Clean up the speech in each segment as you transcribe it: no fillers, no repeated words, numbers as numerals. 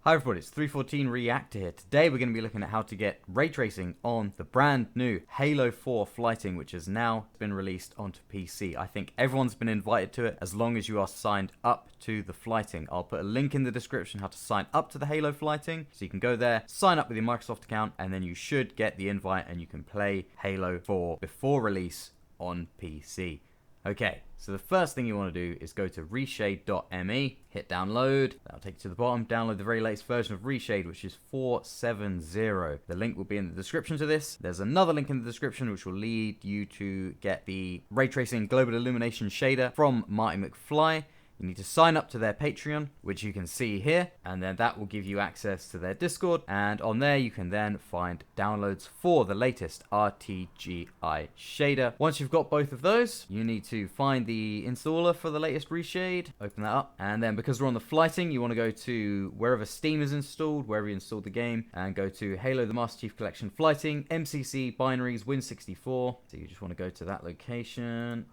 Hi everybody, it's 314 Reactor here. Today we're going to be looking at how to get ray tracing on the brand new Halo 4 Flighting, which has now been released onto PC. I think everyone's been invited to it as long as you are signed up to the Flighting. I'll put a link in the description how to sign up to the Halo Flighting, so you can go there, sign up with your Microsoft account, and then you should get the invite and you can play Halo 4 before release on PC. Okay, so the first thing you want to do is go to reshade.me, hit download, that'll take you to the bottom, download the very latest version of Reshade, which is 470. The link will be in the description to this. There's another link in the description which will lead you to get the Ray Tracing Global Illumination shader from Marty McFly. You need to sign up to their Patreon, which you can see here, and then that will give you access to their Discord, and on there you can then find downloads for the latest RTGI shader. Once you've got both of those, you need to find the installer for the latest Reshade, open that up, and then because we're on the Flighting, you want to go to wherever Steam is installed, wherever you installed the game, and go to Halo the Master Chief Collection Flighting, MCC, Binaries, Win64, so you just want to go to that location,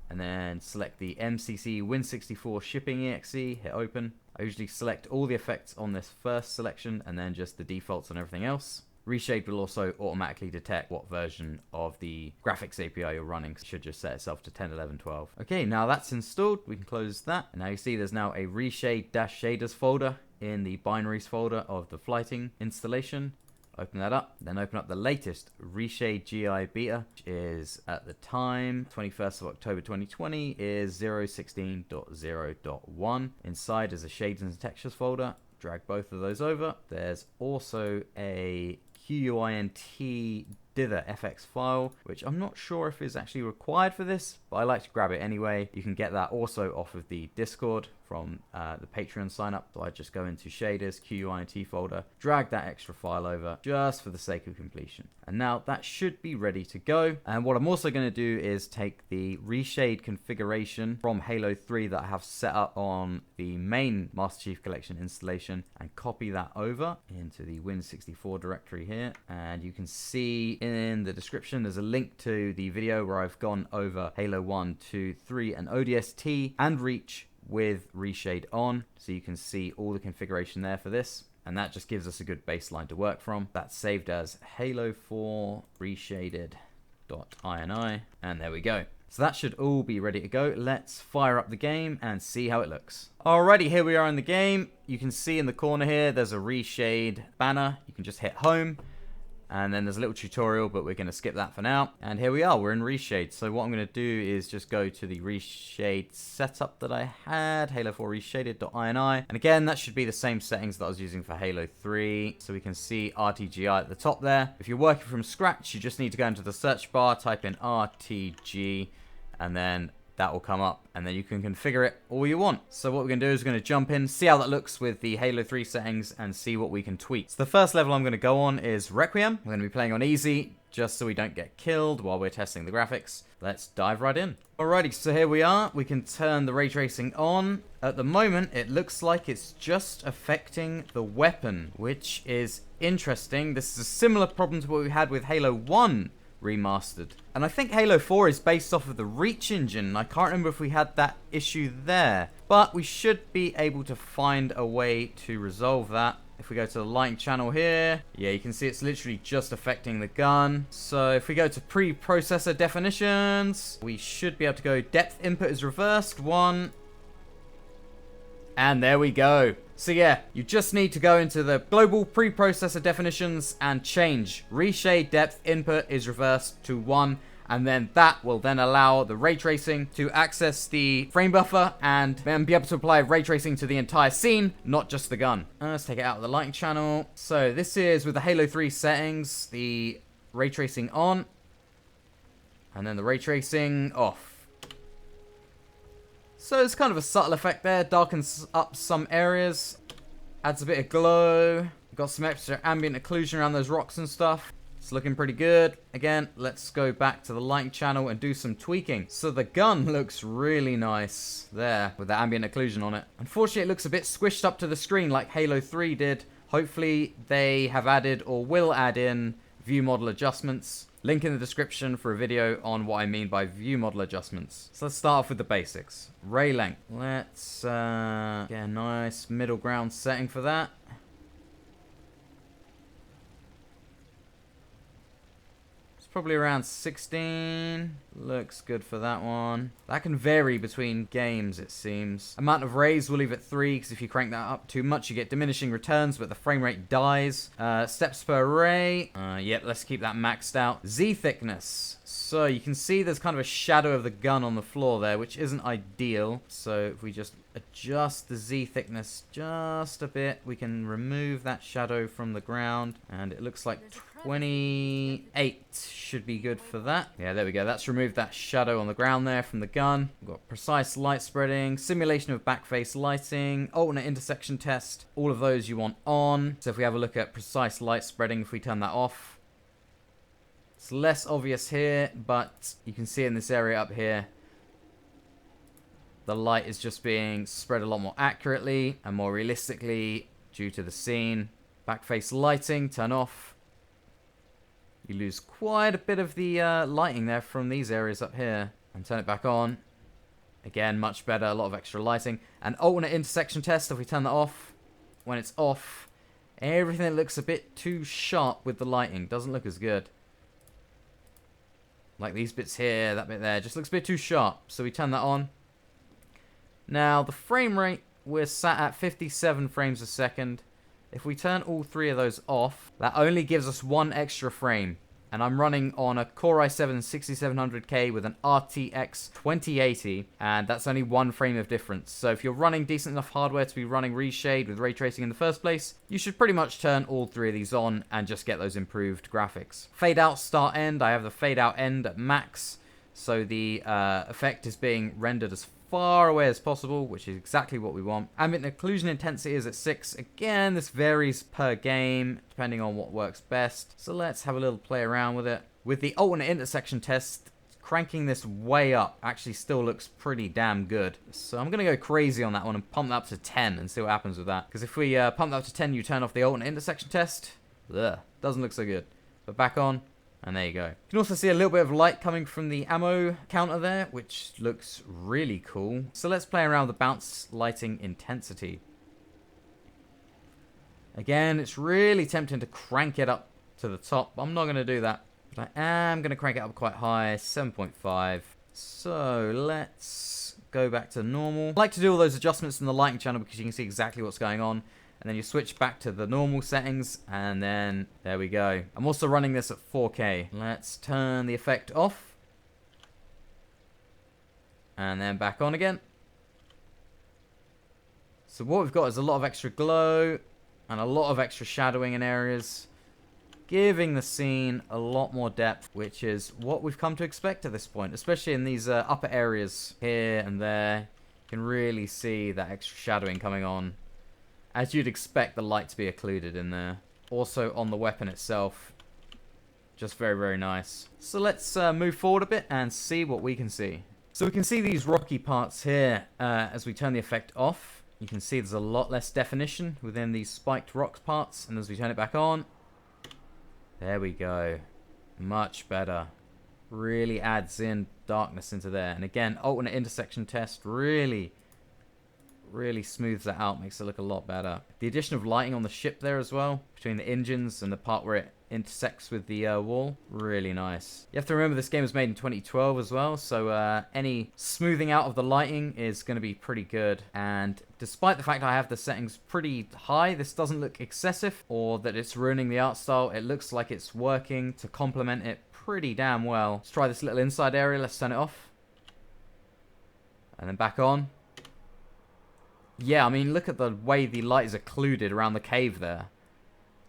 and then select the MCC Win64 Shipping EXE, hit open. I usually select all the effects on this first selection and then just the defaults on everything else. Reshade will also automatically detect what version of the graphics API you're running. It should just set itself to 10, 11, 12. Okay, now that's installed, we can close that. And now you see there's now a Reshade-shaders folder in the binaries folder of the Flighting installation. Open that up, then open up the latest Reshade GI beta, which is at the time, 21st of October 2020, is 0.16.0.1. Inside is a shades and textures folder. Drag both of those over. There's also a QUINT dither FX file, which I'm not sure if is actually required for this, but I like to grab it anyway. You can get that also off of the Discord from the Patreon sign up. So I just go into shaders, QUINT folder, drag that extra file over just for the sake of completion. And now that should be ready to go. And what I'm also going to do is take the Reshade configuration from Halo 3 that I have set up on the main Master Chief Collection installation and copy that over into the Win64 directory here. And you can see in the description there's a link to the video where I've gone over Halo 1, 2, 3 and ODST and Reach with Reshade on, so you can see all the configuration there for this, and that just gives us a good baseline to work from. That's saved as Halo 4 reshaded.ini, and there we go. So that should all be ready to go. Let's fire up the game and see how it looks. Alrighty, here we are in the game. You can see in the corner here there's a Reshade banner. You can just hit home. And then there's a little tutorial, but we're going to skip that for now. And here we are, we're in Reshade. So what I'm going to do is just go to the Reshade setup that I had, Halo 4 reshaded.ini. And again, that should be the same settings that I was using for Halo 3. So we can see RTGI at the top there. If you're working from scratch, you just need to go into the search bar, type in RTG, and then that will come up, and then you can configure it all you want. So what we're going to do is we're going to jump in, see how that looks with the Halo 3 settings, and see what we can tweak. So the first level I'm going to go on is Requiem. We're going to be playing on easy, just so we don't get killed while we're testing the graphics. Let's dive right in. Alrighty, so here we are. We can turn the ray tracing on. At the moment, it looks like it's just affecting the weapon, which is interesting. This is a similar problem to what we had with Halo 1 remastered. And I think Halo 4 is based off of the Reach engine. I can't remember if we had that issue there, but we should be able to find a way to resolve that. If we go to the lighting channel here, yeah, you can see it's literally just affecting the gun. So if we go to pre-processor definitions, we should be able to go depth input is reversed, 1. And there we go. So yeah, you just need to go into the global preprocessor definitions and change reshade depth input is reversed to 1, and then that will then allow the ray tracing to access the frame buffer and then be able to apply ray tracing to the entire scene, not just the gun. Let's take it out of the lighting channel. So this is with the Halo 3 settings, the ray tracing on, and then the ray tracing off. So it's kind of a subtle effect there, darkens up some areas, adds a bit of glow, got some extra ambient occlusion around those rocks and stuff. It's looking pretty good. Again, let's go back to the lighting channel and do some tweaking. So the gun looks really nice there with the ambient occlusion on it. Unfortunately, it looks a bit squished up to the screen like Halo 3 did. Hopefully they have added or will add in view model adjustments. Link in the description for a video on what I mean by view model adjustments. So let's start off with the basics. Ray length. Let's get a nice middle ground setting for that. Probably around 16. Looks good for that one. That can vary between games, it seems. Amount of rays, we'll leave it 3, because if you crank that up too much, you get diminishing returns, but the frame rate dies. Steps per ray. Yep, let's keep that maxed out. Z thickness. So you can see there's kind of a shadow of the gun on the floor there, which isn't ideal. So if we just adjust the Z thickness just a bit, we can remove that shadow from the ground. And it looks like 28 should be good for that. Yeah, there we go. That's removed that shadow on the ground there from the gun. We've got precise light spreading, simulation of backface lighting, alternate intersection test. All of those you want on. So if we have a look at precise light spreading, if we turn that off, it's less obvious here, but you can see in this area up here, the light is just being spread a lot more accurately and more realistically due to the scene. Backface lighting, turn off. You lose quite a bit of the lighting there from these areas up here. And turn it back on. Again, much better, a lot of extra lighting. And alternate intersection test, if we turn that off. When it's off, everything looks a bit too sharp with the lighting. Doesn't look as good. Like these bits here, that bit there, just looks a bit too sharp. So we turn that on. Now, the frame rate, we're sat at 57 frames a second. If we turn all 3 of those off, that only gives us 1 extra frame. And I'm running on a Core i7 6700K with an RTX 2080, and that's only 1 frame of difference. So if you're running decent enough hardware to be running Reshade with ray tracing in the first place, you should pretty much turn all 3 of these on and just get those improved graphics. Fade out, start, end. I have the fade out end at max, so the effect is being rendered as far away as possible, which is exactly what we want. Ambient occlusion intensity is at 6. Again, this varies per game, depending on what works best. So let's have a little play around with it. With the alternate intersection test, cranking this way up actually still looks pretty damn good. So I'm going to go crazy on that one and pump that up to 10 and see what happens with that. Because if we pump that up to 10, you turn off the alternate intersection test. Ugh, doesn't look so good. But back on. And there you go. You can also see a little bit of light coming from the ammo counter there, which looks really cool. So let's play around with the bounce lighting intensity. Again, it's really tempting to crank it up to the top. I'm not going to do that. But I am going to crank it up quite high, 7.5. So let's go back to normal. I like to do all those adjustments in the lighting channel because you can see exactly what's going on. And then you switch back to the normal settings, and then there we go. I'm also running this at 4K. Let's turn the effect off. And then back on again. So what we've got is a lot of extra glow, and a lot of extra shadowing in areas, giving the scene a lot more depth, which is what we've come to expect at this point, especially in these upper areas here and there. You can really see that extra shadowing coming on. As you'd expect the light to be occluded in there. Also on the weapon itself. Just very, very nice. So let's move forward a bit and see what we can see. So we can see these rocky parts here as we turn the effect off. You can see there's a lot less definition within these spiked rock parts. And as we turn it back on, there we go. Much better. Really adds in darkness into there. And again, alternate intersection test really smooths that out, makes it look a lot better. The addition of lighting on the ship there as well, between the engines and the part where it intersects with the wall, really nice. You have to remember this game was made in 2012 as well, so any smoothing out of the lighting is going to be pretty good. And despite the fact I have the settings pretty high, this doesn't look excessive or that it's ruining the art style. It looks like it's working to complement it pretty damn well. Let's try this little inside area. Let's turn it off. And then back on. Yeah, I mean, look at the way the light is occluded around the cave there.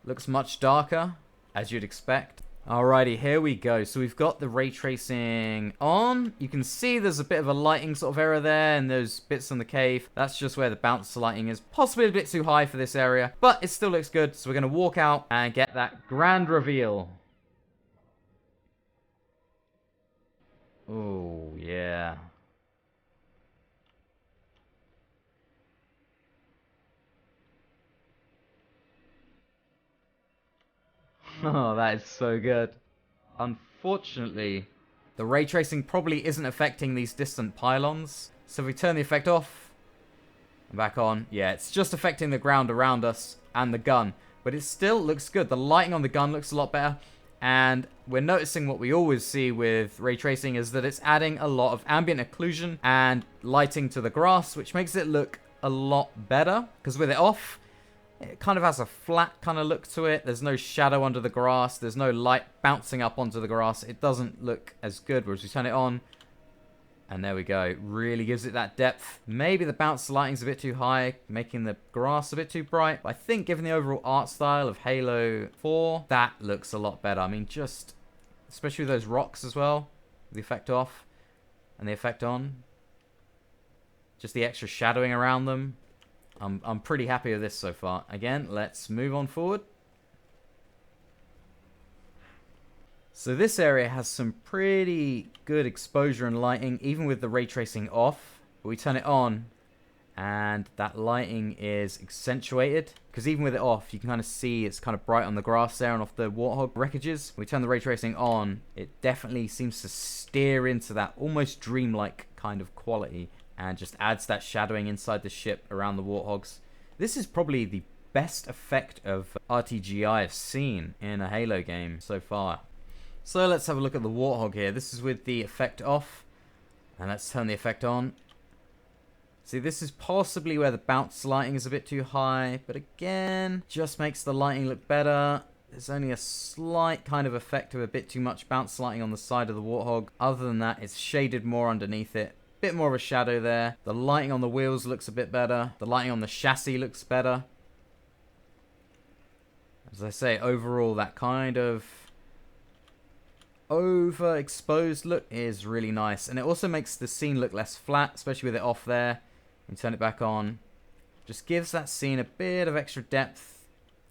Looks much darker, as you'd expect. Alrighty, here we go. So we've got the ray tracing on. You can see there's a bit of a lighting sort of error there and those bits on the cave. That's just where the bounce lighting is. Possibly a bit too high for this area, but it still looks good. So we're going to walk out and get that grand reveal. Oh, yeah. Oh, that is so good. Unfortunately, the ray tracing probably isn't affecting these distant pylons. So if we turn the effect off and back on, yeah, it's just affecting the ground around us and the gun. But it still looks good. The lighting on the gun looks a lot better. And we're noticing what we always see with ray tracing is that it's adding a lot of ambient occlusion and lighting to the grass, which makes it look a lot better. Because with it off, it kind of has a flat kind of look to it. There's no shadow under the grass. There's no light bouncing up onto the grass. It doesn't look as good. Whereas we turn it on, and there we go. Really gives it that depth. Maybe the bounce lighting's a bit too high, making the grass a bit too bright. But I think given the overall art style of Halo 4, that looks a lot better. I mean, just, especially with those rocks as well. The effect off and the effect on. Just the extra shadowing around them. I'm pretty happy with this so far. Again, let's move on forward. So this area has some pretty good exposure and lighting, even with the ray tracing off. But we turn it on, and that lighting is accentuated. Because even with it off, you can kind of see it's kind of bright on the grass there and off the warthog wreckages. We turn the ray tracing on, it definitely seems to steer into that almost dreamlike kind of quality. And just adds that shadowing inside the ship around the warthogs. This is probably the best effect of RTGI I've seen in a Halo game so far. So let's have a look at the warthog here. This is with the effect off. And let's turn the effect on. See, this is possibly where the bounce lighting is a bit too high. But again, just makes the lighting look better. There's only a slight kind of effect of a bit too much bounce lighting on the side of the warthog. Other than that, it's shaded more underneath it. Bit more of a shadow there. The lighting on the wheels looks a bit better. The lighting on the chassis looks better. As I say, overall, that kind of overexposed look is really nice. And it also makes the scene look less flat, especially with it off there. You turn it back on. Just gives that scene a bit of extra depth.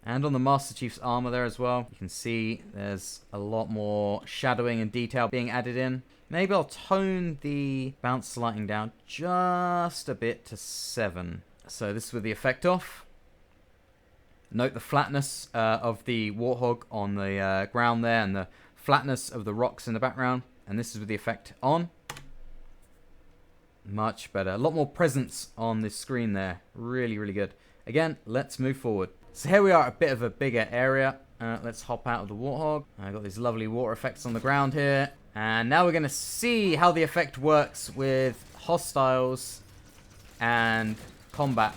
And on the Master Chief's armor there as well, you can see there's a lot more shadowing and detail being added in. Maybe I'll tone the bounce lighting down just a bit to 7. So this is with the effect off. Note the flatness of the warthog on the ground there and the flatness of the rocks in the background. And this is with the effect on. Much better. A lot more presence on this screen there. Really, really good. Again, let's move forward. So here we are at a bit of a bigger area. Let's hop out of the warthog. I've got these lovely water effects on the ground here. And now we're going to see how the effect works with hostiles and combat.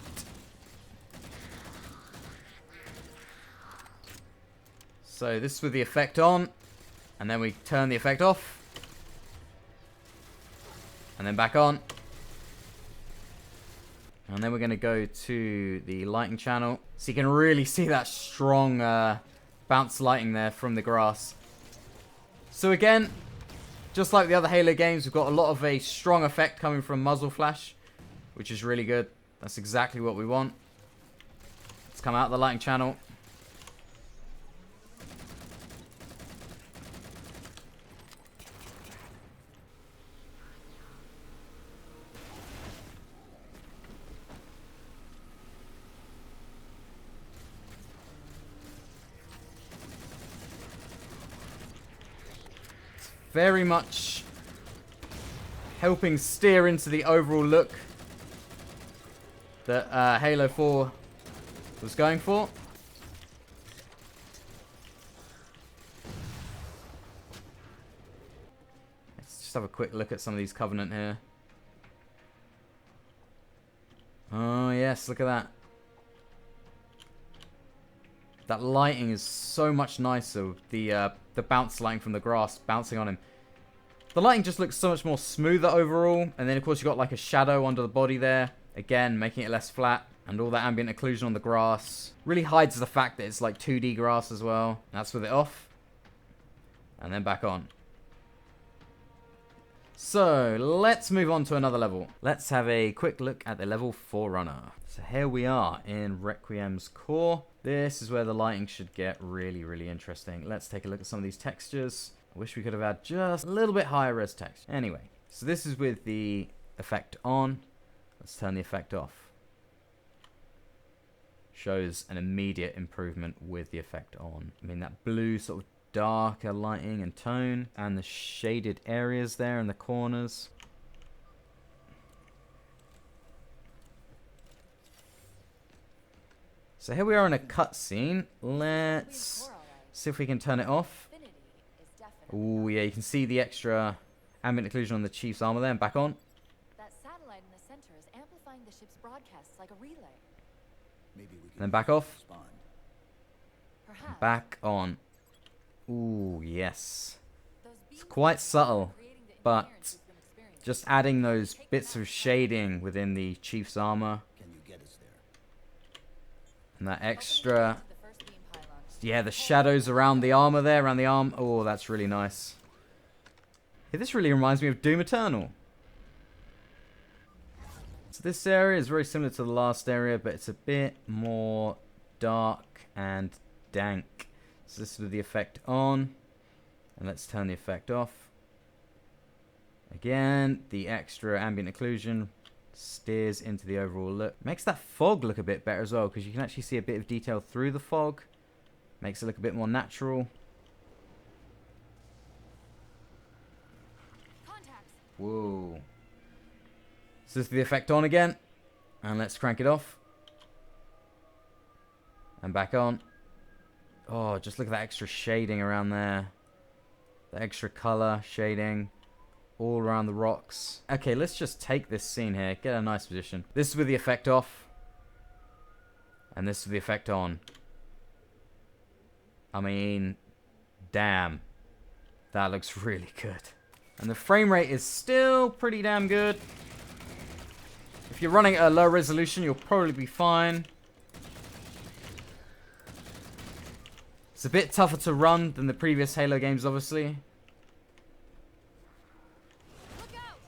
So this is with the effect on. And then we turn the effect off. And then back on. And then we're going to go to the lighting channel. So you can really see that strong bounce lighting there from the grass. So again, just like the other Halo games, we've got a lot of a strong effect coming from muzzle flash, which is really good. That's exactly what we want. Let's come out of the lighting channel. Very much helping steer into the overall look that Halo 4 was going for. Let's just have a quick look at some of these Covenant here. Oh yes, look at that. That lighting is so much nicer. The bounce lighting from the grass bouncing on him. The lighting just looks so much more smoother overall. And then of course you've got like a shadow under the body there. Again, making it less flat. And all that ambient occlusion on the grass really hides the fact that it's like 2D grass as well. That's with it off. And then back on. So, let's move on to another level. Let's have a quick look at the level Forerunner. So here we are in Requiem's core. This is where the lighting should get really, really interesting. Let's take a look at some of these textures. I wish we could have had just a little bit higher res texture. Anyway, so this is with the effect on. Let's turn the effect off. Shows an immediate improvement with the effect on. I mean, that blue sort of darker lighting and tone, and the shaded areas there in the corners. So here we are in a cutscene. Let's see if we can turn it off. Oh yeah, you can see the extra ambient occlusion on the Chief's armor there, and back on. That satellite in the center is amplifying the ship's broadcasts like a relay. Maybe we And then back off. respond. Perhaps. Back on. Ooh, yes. Those It's beams quite subtle, creating the but interference we've been experiencing. just adding those bits of shading within the Chief's armor Can you get us there? and that Opening extra, the first beam pylon. yeah, the shadows around the armor there, around the arm. Oh, that's really nice. Yeah, this really reminds me of Doom Eternal. So this area is very similar to the last area, but it's a bit more dark and dank. So this is with the effect on. And let's turn the effect off. Again, the extra ambient occlusion steers into the overall look. Makes that fog look a bit better as well, because you can actually see a bit of detail through the fog. Makes it look a bit more natural. Contacts. Whoa. So this is the effect on again. And let's crank it off. And back on. Oh, just look at that extra shading around there. The extra color shading all around the rocks. Okay, let's just take this scene here. Get a nice position. This is with the effect off. And this is with the effect on. I mean, damn. That looks really good. And the frame rate is still pretty damn good. If you're running at a low resolution, you'll probably be fine. It's a bit tougher to run than the previous Halo games, obviously. Look out!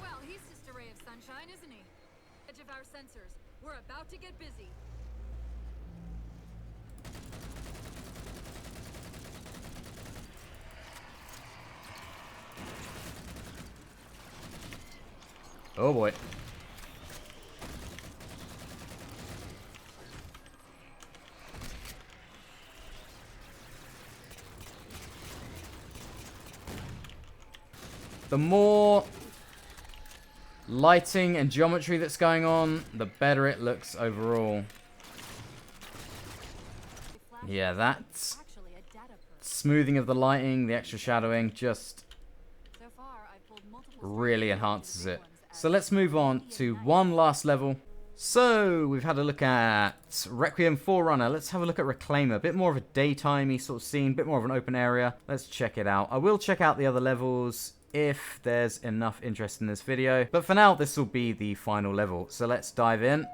Well, he's just a ray of sunshine, isn't he? Edge of our sensors. We're about to get busy. Oh boy. The more lighting and geometry that's going on, the better it looks overall. Yeah, that's Actually, a data probe. smoothing of the lighting, the extra shadowing, just So far, I've pulled multiple really strands enhances from the it. new ones So as let's move on to one last level. So we've had a look at Requiem, Forerunner. Let's have a look at Reclaimer. A bit more of a daytimey sort of scene, a bit more of an open area. Let's check it out. I will check out the other levels if there's enough interest in this video. But for now, this will be the final level. So let's dive in.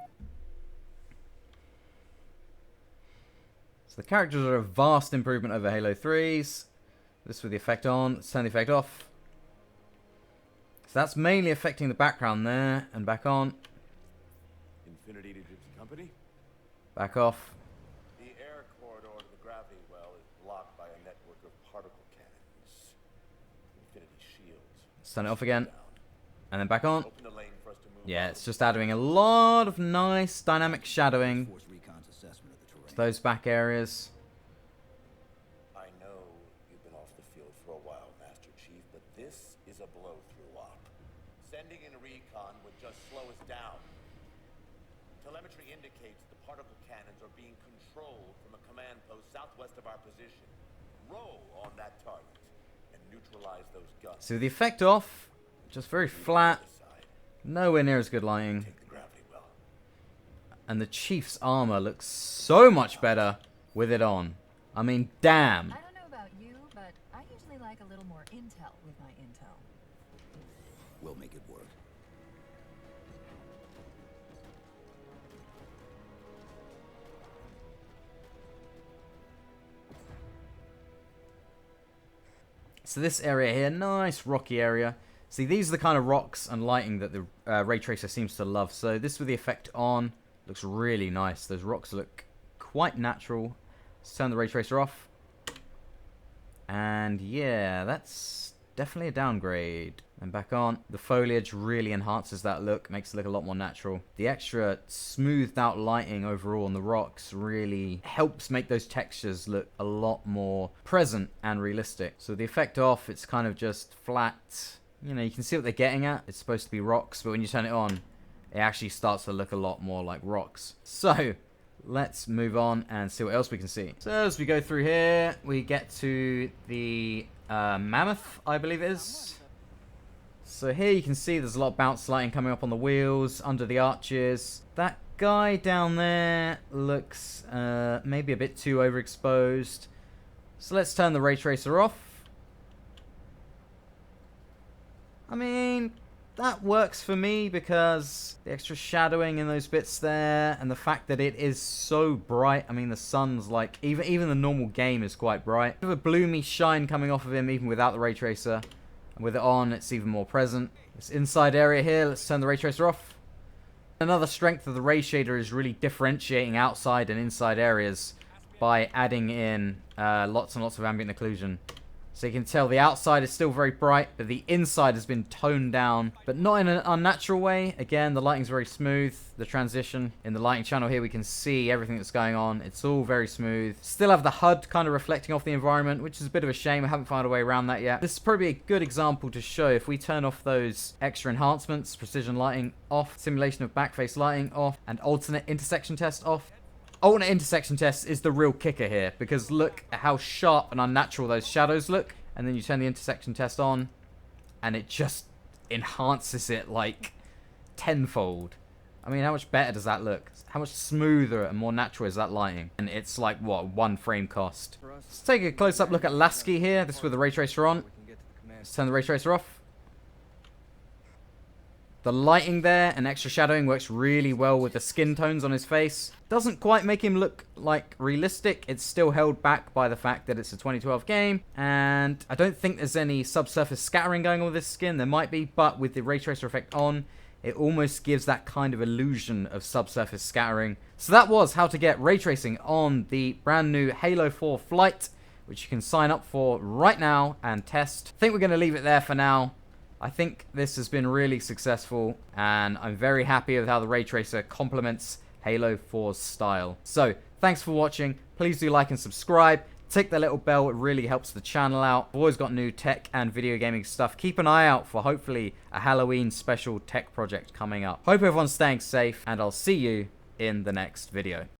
So the characters are a vast improvement over Halo 3's. This with the effect on. Let's turn the effect off. So that's mainly affecting the background there. And back on. Infinity Egypt's company? Back off. The air corridor to the gravity well is blocked by a network of particle cannons. Infinity shields. Let's turn it off again. And then back on. Open the lane for us to move. Yeah, it's just adding a lot of nice dynamic shadowing Force Recon's assessment of the terrain. to those back areas. I know you've been off the field for a while, Master Chief, but this is a blow-through op. Sending in recon would just slow us down. Telemetry indicates the particle cannons are being controlled from a command post southwest of our position. Roll on that target and neutralize those guns. So the effect off, just very flat, Side, nowhere near as good lighting. take the gravity well. And the Chief's armor looks so much better with it on. I mean, damn. I don't know about you, but I usually like a little more intel with my intel. We'll make it work. So this area here, nice rocky area. See, these are the kind of rocks and lighting that the ray tracer seems to love. So this with the effect on looks really nice. Those rocks look quite natural. Let's turn the ray tracer off. And yeah, that's definitely a downgrade. And back on. The foliage really enhances that look, makes it look a lot more natural. The extra smoothed out lighting overall on the rocks really helps make those textures look a lot more present and realistic. So the effect off, it's kind of just flat. You know, you can see what they're getting at. It's supposed to be rocks, but when you turn it on, it actually starts to look a lot more like rocks. So, let's move on and see what else we can see. So as we go through here, we get to the mammoth, I believe it is. So here you can see there's a lot of bounce lighting coming up on the wheels, under the arches. That guy down there looks maybe a bit too overexposed. So let's turn the ray tracer off. I mean, that works for me because the extra shadowing in those bits there and the fact that it is so bright. I mean, the sun's like, even the normal game is quite bright. With a bloomy shine coming off of him even without the ray tracer. And with it on, it's even more present. This inside area here, let's turn the ray tracer off. Another strength of the ray shader is really differentiating outside and inside areas by adding in lots and lots of ambient occlusion. So you can tell the outside is still very bright, but the inside has been toned down, but not in an unnatural way. Again, the lighting's very smooth. The transition in the lighting channel here, we can see everything that's going on. It's all very smooth. Still have the HUD kind of reflecting off the environment, which is a bit of a shame. I haven't found a way around that yet. This is probably a good example to show if we turn off those extra enhancements, precision lighting off, simulation of backface lighting off, and alternate intersection test off. Alternate intersection test is the real kicker here, because look at how sharp and unnatural those shadows look. And then you turn the intersection test on, and it just enhances it like tenfold. I mean, how much better does that look? How much smoother and more natural is that lighting? And it's like, what, 1 frame cost. Let's take a close-up look at Lasky here. This is with the ray tracer on. Let's turn the ray tracer off. The lighting there and extra shadowing works really well with the skin tones on his face. Doesn't quite make him look like realistic. It's still held back by the fact that it's a 2012 game. And I don't think there's any subsurface scattering going on with this skin. There might be, but with the ray tracer effect on, it almost gives that kind of illusion of subsurface scattering. So that was how to get ray tracing on the brand new Halo 4 Flight, which you can sign up for right now and test. I think we're going to leave it there for now. I think this has been really successful, and I'm very happy with how the ray tracer complements Halo 4's style. So, thanks for watching. Please do like and subscribe. Tick the little bell, it really helps the channel out. I've always got new tech and video gaming stuff. Keep an eye out for hopefully a Halloween special tech project coming up. Hope everyone's staying safe, and I'll see you in the next video.